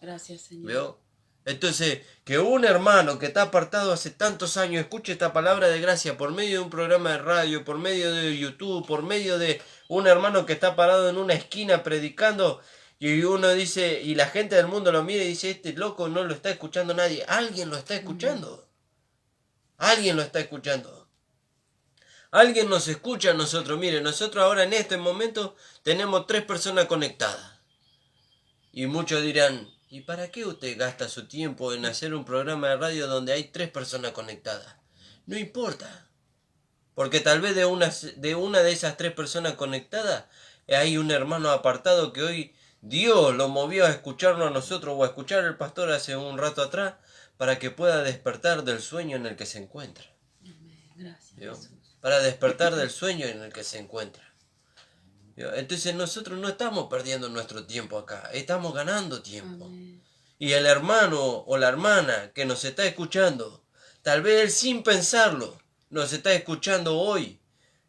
Gracias, Señor. ¿Vio? Entonces, que un hermano que está apartado hace tantos años escuche esta palabra de gracia por medio de un programa de radio, por medio de YouTube, por medio de un hermano que está parado en una esquina predicando, y uno dice, y la gente del mundo lo mira y dice, este loco no lo está escuchando nadie. Alguien lo está escuchando. Alguien lo está escuchando. Alguien nos escucha a nosotros. Mire, nosotros ahora en este momento tenemos 3 personas conectadas. Y muchos dirán, ¿y para qué usted gasta su tiempo en hacer un programa de radio donde hay 3 personas conectadas? No importa. Porque tal vez de una de esas 3 personas conectadas hay un hermano apartado que hoy Dios lo movió a escucharnos a nosotros o a escuchar al pastor hace un rato atrás para que pueda despertar del sueño en el que se encuentra. Gracias. Para despertar del sueño en el que se encuentra. Entonces nosotros no estamos perdiendo nuestro tiempo acá, estamos ganando tiempo. Amén. Y el hermano o la hermana que nos está escuchando, tal vez él sin pensarlo, nos está escuchando hoy.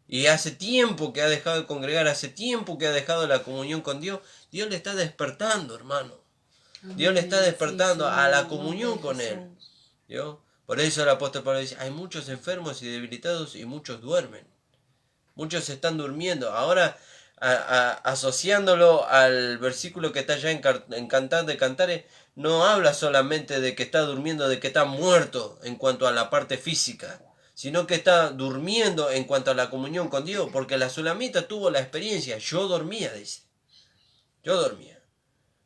Y hace tiempo que ha dejado de congregar, hace tiempo que ha dejado la comunión con Dios. Dios le está despertando, hermano. Amén. Dios le está despertando a la comunión con Él. ¿Vio? Por eso el apóstol Pablo dice, hay muchos enfermos y debilitados y muchos duermen. Muchos están durmiendo. Ahora, asociándolo al versículo que está allá en Cantar de Cantares, no habla solamente de que está durmiendo, de que está muerto en cuanto a la parte física, sino que está durmiendo en cuanto a la comunión con Dios, porque la sulamita tuvo la experiencia. Yo dormía, dice. Yo dormía,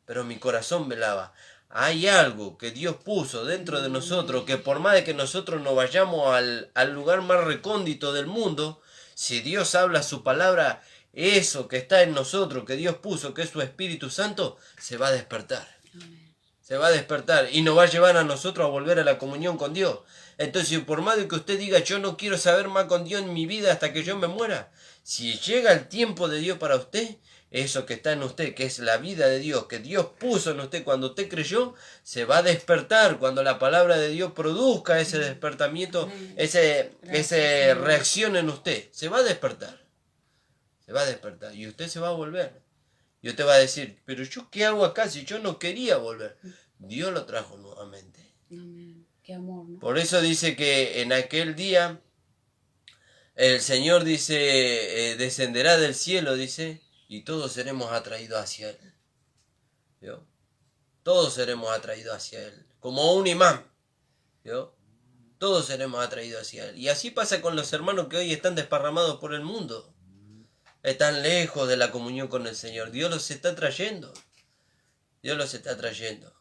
pero mi corazón velaba. Hay algo que Dios puso dentro de nosotros, que por más de que nosotros nos vayamos al lugar más recóndito del mundo, si Dios habla su palabra, eso que está en nosotros, que Dios puso, que es su Espíritu Santo, se va a despertar. Se va a despertar y nos va a llevar a nosotros a volver a la comunión con Dios. Entonces, por más de que usted diga, yo no quiero saber más con Dios en mi vida hasta que yo me muera, si llega el tiempo de Dios para usted, eso que está en usted, que es la vida de Dios, que Dios puso en usted cuando usted creyó, se va a despertar cuando la palabra de Dios produzca ese despertamiento, esa reacción en usted. Se va a despertar. Se va a despertar y usted se va a volver. Y usted va a decir, pero yo qué hago acá si yo no quería volver. Dios lo trajo nuevamente. Amén. Qué amor, ¿no? Por eso dice que en aquel día el Señor dice, descenderá del cielo, dice, y todos seremos atraídos hacia Él. ¿Vio? Todos seremos atraídos hacia Él, como un imán. ¿Vio? Todos seremos atraídos hacia Él. Y así pasa con los hermanos que hoy están desparramados por el mundo. Están lejos de la comunión con el Señor. Dios los está trayendo. Dios los está trayendo.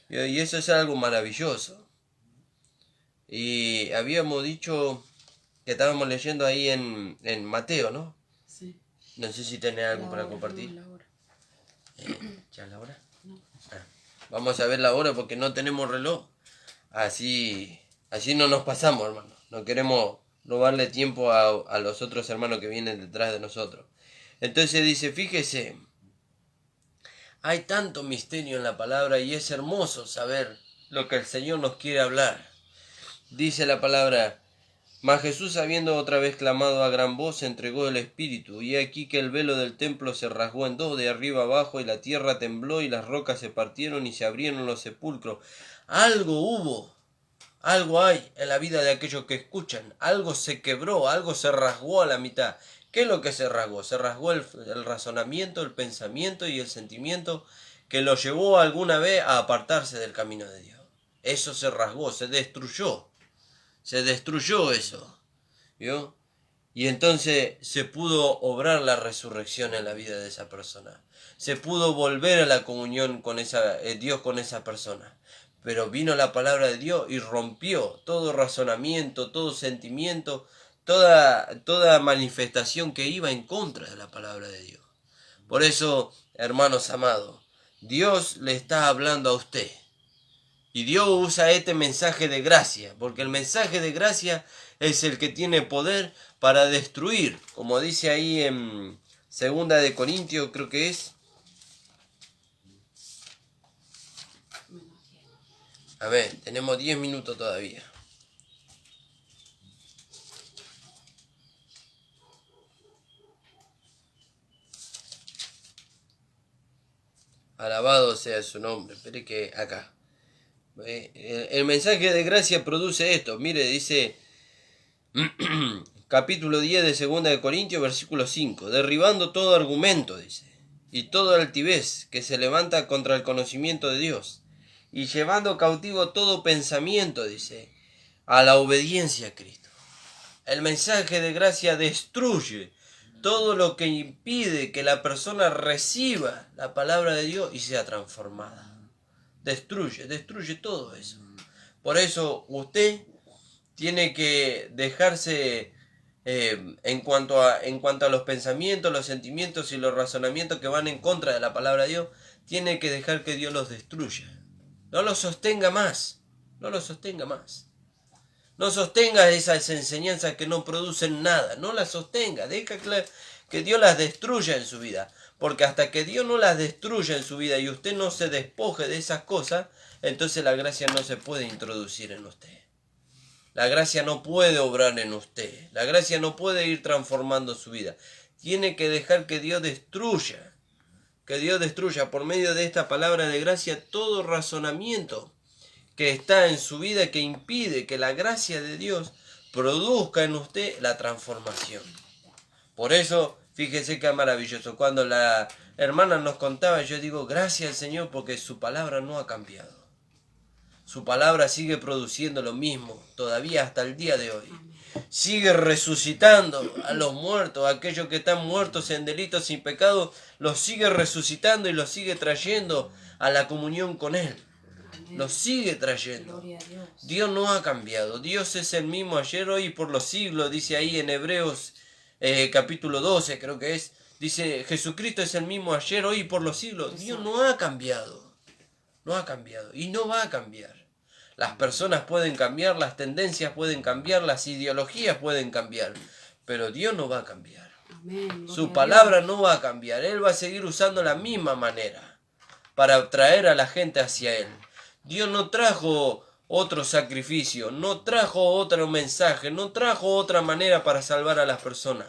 Y eso es algo maravilloso. Y habíamos dicho que estábamos leyendo ahí en Mateo, ¿no? Sí. No sé si tenés algo para compartir. No, la hora. ¿Ya es la hora? No. Vamos a ver la hora porque no tenemos reloj. Así no nos pasamos, hermano. No queremos robarle tiempo a los otros hermanos que vienen detrás de nosotros. Entonces dice, fíjese, hay tanto misterio en la palabra y es hermoso saber lo que el Señor nos quiere hablar. Dice la palabra, Mas Jesús, habiendo otra vez clamado a gran voz, entregó el espíritu. Y he aquí que el velo del templo se rasgó en dos, de arriba abajo, y la tierra tembló, y las rocas se partieron, y se abrieron los sepulcros. Algo hubo, algo hay en la vida de aquellos que escuchan. Algo se quebró, algo se rasgó a la mitad. ¿Qué es lo que se rasgó? Se rasgó el razonamiento, el pensamiento y el sentimiento que lo llevó alguna vez a apartarse del camino de Dios. Eso se rasgó, se destruyó. Se destruyó eso, ¿vio? Y entonces se pudo obrar la resurrección en la vida de esa persona. Se pudo volver a la comunión con Dios con esa persona. Pero vino la palabra de Dios y rompió todo razonamiento, todo sentimiento, toda manifestación que iba en contra de la palabra de Dios. Por eso, hermanos amados, Dios le está hablando a usted. Y Dios usa este mensaje de gracia, porque el mensaje de gracia es el que tiene poder para destruir, como dice ahí en 2 Corintios, creo que es. A ver, tenemos 10 minutos todavía. Alabado sea su nombre. Espere que acá. El mensaje de gracia produce esto. Mire, dice capítulo 10 de 2 Corintios, versículo 5. Derribando todo argumento, dice, y toda altivez que se levanta contra el conocimiento de Dios, y llevando cautivo todo pensamiento, dice, a la obediencia a Cristo. El mensaje de gracia destruye todo lo que impide que la persona reciba la palabra de Dios y sea transformada. Destruye todo eso. Por eso usted tiene que dejarse en cuanto a los pensamientos, los sentimientos y los razonamientos que van en contra de la palabra de Dios, tiene que dejar que Dios los destruya. No los sostenga más. No los sostenga más. No sostenga esas enseñanzas que no producen nada. No las sostenga. Deja que Dios las destruya en su vida. Porque hasta que Dios no las destruya en su vida y usted no se despoje de esas cosas, entonces la gracia no se puede introducir en usted. La gracia no puede obrar en usted. La gracia no puede ir transformando su vida. Tiene que dejar que Dios destruya. Que Dios destruya por medio de esta palabra de gracia todo razonamiento que está en su vida que impide que la gracia de Dios produzca en usted la transformación. Por eso, fíjese qué maravilloso. Cuando la hermana nos contaba, yo digo, gracias al Señor porque su palabra no ha cambiado. Su palabra sigue produciendo lo mismo, todavía hasta el día de hoy. Sigue resucitando a los muertos, a aquellos que están muertos en delitos y pecados, los sigue resucitando y los sigue trayendo a la comunión con Él. Los sigue trayendo. Dios no ha cambiado. Dios es el mismo ayer, hoy y por los siglos, dice ahí en Hebreos capítulo 12, creo que es. Dice, Jesucristo es el mismo ayer, hoy y por los siglos. Dios no ha cambiado. No ha cambiado y no va a cambiar. Las personas pueden cambiar, las tendencias pueden cambiar, las ideologías pueden cambiar, pero Dios no va a cambiar. Amén. Su palabra no va a cambiar. Él va a seguir usando la misma manera para atraer a la gente hacia Él. Dios no trajo otro sacrificio, no trajo otro mensaje, no trajo otra manera para salvar a las personas.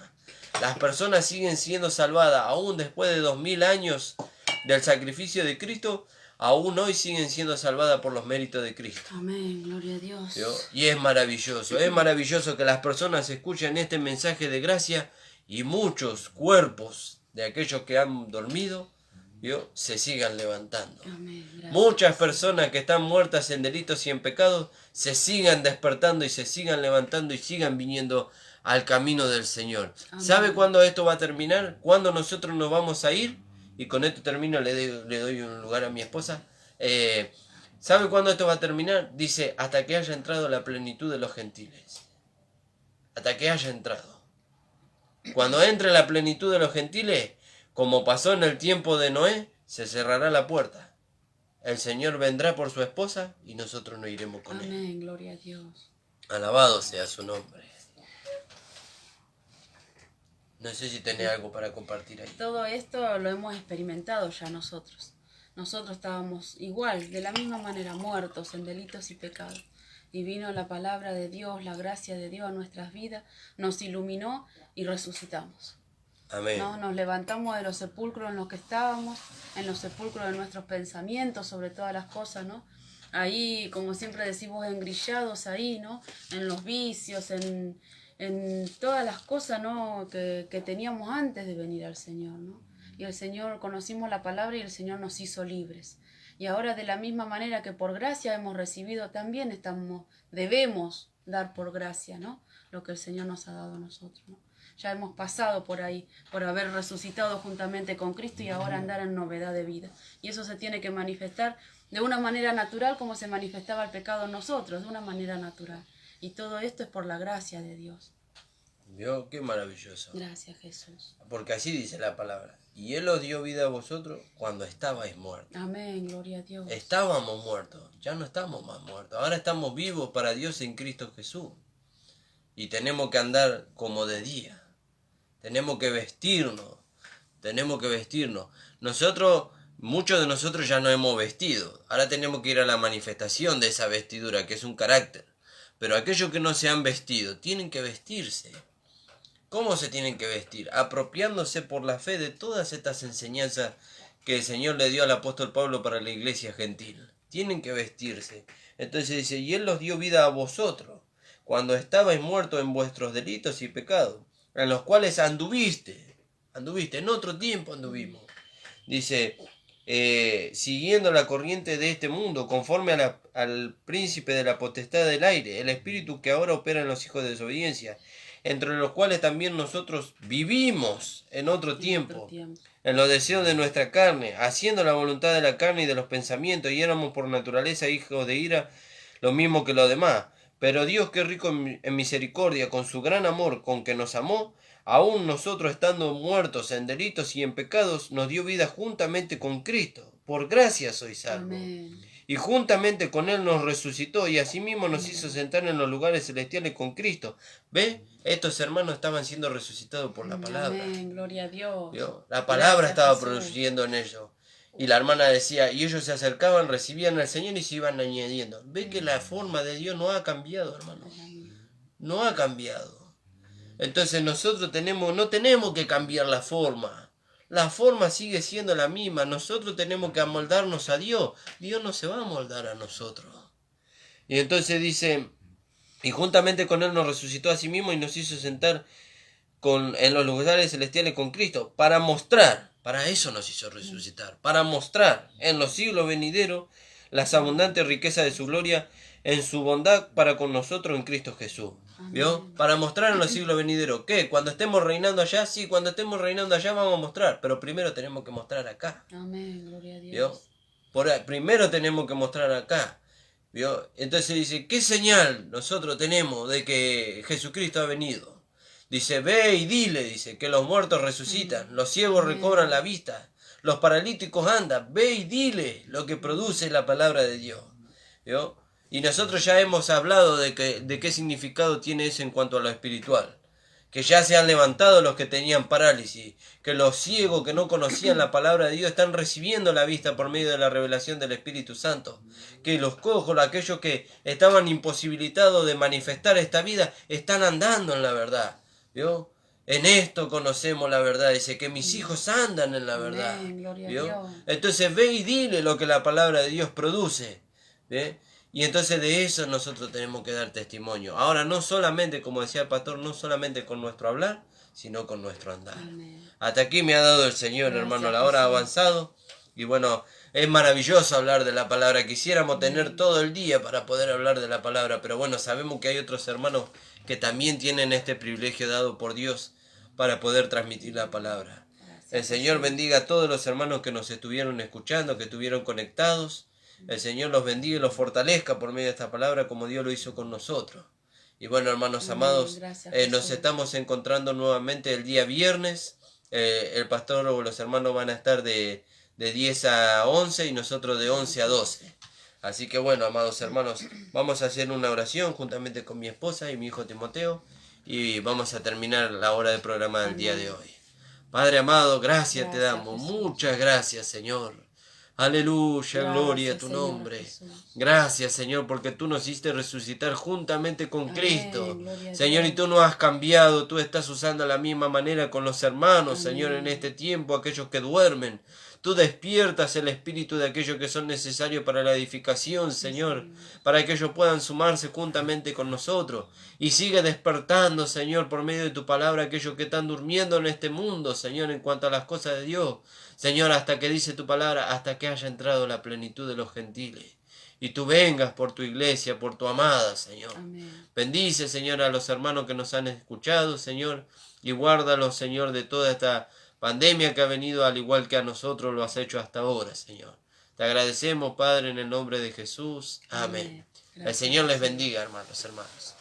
Las personas siguen siendo salvadas aún después de 2000 años del sacrificio de Cristo. Aún hoy siguen siendo salvadas por los méritos de Cristo. Amén, gloria a Dios. ¿Vio? Y es maravilloso que las personas escuchen este mensaje de gracia y muchos cuerpos de aquellos que han dormido, ¿vio? Se sigan levantando. Amén, muchas personas que están muertas en delitos y en pecados se sigan despertando y se sigan levantando y sigan viniendo al camino del Señor. Amén. ¿Sabe cuándo esto va a terminar? ¿Cuándo nosotros nos vamos a ir? Y con esto termino, le doy un lugar a mi esposa. ¿Sabe cuándo esto va a terminar? Dice, hasta que haya entrado la plenitud de los gentiles. Hasta que haya entrado. Cuando entre la plenitud de los gentiles, como pasó en el tiempo de Noé, se cerrará la puerta. El Señor vendrá por su esposa y nosotros nos iremos con Él. Amén, gloria a Dios. Alabado sea su nombre. No sé si tenés algo para compartir ahí. Todo esto lo hemos experimentado ya nosotros. Nosotros estábamos igual, de la misma manera, muertos en delitos y pecados. y vino la palabra de Dios, la gracia de Dios a nuestras vidas, nos iluminó y resucitamos. Amén. ¿No? Nos levantamos de los sepulcros en los que estábamos, en los sepulcros de nuestros pensamientos, sobre todas las cosas, ¿no? Ahí, como siempre decimos, engrillados ahí, ¿no? En los vicios, en todas las cosas, ¿no? que teníamos antes de venir al Señor, ¿no? Y el Señor, conocimos la palabra y el Señor nos hizo libres. Y ahora, de la misma manera que por gracia hemos recibido, también debemos dar por gracia, ¿no? Lo que el Señor nos ha dado a nosotros, ¿no? Ya hemos pasado por ahí, por haber resucitado juntamente con Cristo y ahora andar en novedad de vida. Y eso se tiene que manifestar de una manera natural como se manifestaba el pecado en nosotros, de una manera natural. Y todo esto es por la gracia de Dios. ¿Vio? Qué maravilloso. Gracias, Jesús. Porque así dice la palabra. Y Él os dio vida a vosotros cuando estabais muertos. Amén, gloria a Dios. Estábamos muertos, ya no estamos más muertos. Ahora estamos vivos para Dios en Cristo Jesús. Y tenemos que andar como de día. Tenemos que vestirnos. Nosotros, muchos de nosotros ya no hemos vestido. Ahora tenemos que ir a la manifestación de esa vestidura, que es un carácter. Pero aquellos que no se han vestido, tienen que vestirse. ¿Cómo se tienen que vestir? Apropiándose por la fe de todas estas enseñanzas que el Señor le dio al apóstol Pablo para la iglesia gentil. Tienen que vestirse. Entonces dice, y Él los dio vida a vosotros, cuando estabais muertos en vuestros delitos y pecados, en los cuales anduviste, en otro tiempo anduvimos. Dice, siguiendo la corriente de este mundo, conforme al príncipe de la potestad del aire, el espíritu que ahora opera en los hijos de desobediencia, entre los cuales también nosotros vivimos en otro tiempo, en los deseos de nuestra carne, haciendo la voluntad de la carne y de los pensamientos, y éramos por naturaleza hijos de ira, lo mismo que los demás. Pero Dios, que es rico en misericordia, con su gran amor con que nos amó, aún nosotros estando muertos en delitos y en pecados, nos dio vida juntamente con Cristo. Por gracia sois salvos. Y juntamente con Él nos resucitó y asimismo nos hizo sentar en los lugares celestiales con Cristo. ¿Ve? Estos hermanos estaban siendo resucitados por la palabra. Amén, gloria a Dios. ¿Vio? La palabra estaba produciendo en ellos. Y la hermana decía, y ellos se acercaban, recibían al Señor y se iban añadiendo. Ve que la forma de Dios no ha cambiado, hermano. No ha cambiado. Entonces nosotros no tenemos que cambiar la forma. La forma sigue siendo la misma. Nosotros tenemos que amoldarnos a Dios. Dios no se va a amoldar a nosotros. Y entonces dice, y juntamente con Él nos resucitó a sí mismo y nos hizo sentar en los lugares celestiales con Cristo, para mostrar, para eso nos hizo resucitar, para mostrar en los siglos venideros las abundantes riquezas de su gloria en su bondad para con nosotros en Cristo Jesús. ¿Vio? Para mostrar en los siglos venideros. ¿Qué? Cuando estemos reinando allá, sí, cuando estemos reinando allá vamos a mostrar, pero primero tenemos que mostrar acá. Amén, gloria a Dios. ¿Vio? Primero tenemos que mostrar acá. ¿Vio? Entonces dice, ¿qué señal nosotros tenemos de que Jesucristo ha venido? Dice, ve y dile, dice, que los muertos resucitan, los ciegos recobran la vista, los paralíticos andan, ve y dile lo que produce la palabra de Dios. ¿Vio? Y nosotros ya hemos hablado de qué significado tiene eso en cuanto a lo espiritual. Que ya se han levantado los que tenían parálisis, que los ciegos que no conocían la palabra de Dios están recibiendo la vista por medio de la revelación del Espíritu Santo, que los cojos, aquellos que estaban imposibilitados de manifestar esta vida, están andando en la verdad. ¿Vio? En esto conocemos la verdad, dice que mis hijos andan en la verdad. ¿Vio? Entonces ve y dile lo que la palabra de Dios produce. ¿Ve? Y entonces de eso nosotros tenemos que dar testimonio. Ahora no solamente, como decía el pastor, no solamente con nuestro hablar, sino con nuestro andar. Amén. Hasta aquí me ha dado el Señor, hermano, la hora ha avanzado. Y bueno, es maravilloso hablar de la palabra. Quisiéramos tener todo el día para poder hablar de la palabra. Pero bueno, sabemos que hay otros hermanos que también tienen este privilegio dado por Dios para poder transmitir la palabra. El Señor bendiga a todos los hermanos que nos estuvieron escuchando, que estuvieron conectados. El Señor los bendiga y los fortalezca por medio de esta palabra como Dios lo hizo con nosotros. Y bueno, hermanos amados, nos estamos encontrando nuevamente el día viernes. El pastor o los hermanos van a estar de 10 a 11 y nosotros de 11 a 12. Así que bueno, amados hermanos, vamos a hacer una oración juntamente con mi esposa y mi hijo Timoteo y vamos a terminar la hora de programa del día de hoy. Padre amado, gracias te damos, Jesús. Muchas gracias, Señor. Aleluya, gloria a Gracias, tu Señor nombre. Jesús. Gracias, Señor, porque tú nos hiciste resucitar juntamente con Amén, Cristo. gloria a Señor, y Dios. tú no has cambiado, tú estás usando la misma manera con los hermanos, Señor, en Amén. este tiempo, aquellos que duermen. Tú despiertas el espíritu de aquellos que son necesarios para la edificación, Sí, Señor, Señor. para que ellos puedan sumarse juntamente con nosotros. Y sigue despertando, Señor, por medio de tu palabra, aquellos que están durmiendo en este mundo, Señor, en cuanto a las cosas de Dios. Señor, hasta que dice tu palabra, hasta que haya entrado la plenitud de los gentiles. Y tú vengas por tu iglesia, por tu amada, Señor. Amén. Bendice, Señor, a los hermanos que nos han escuchado, Señor, y guárdalos, Señor, de toda esta pandemia que ha venido, al igual que a nosotros lo has hecho hasta ahora, Señor. Te agradecemos, Padre, en el nombre de Jesús. Amén. Amén. El Gracias, Señor les Señor. bendiga, hermanos.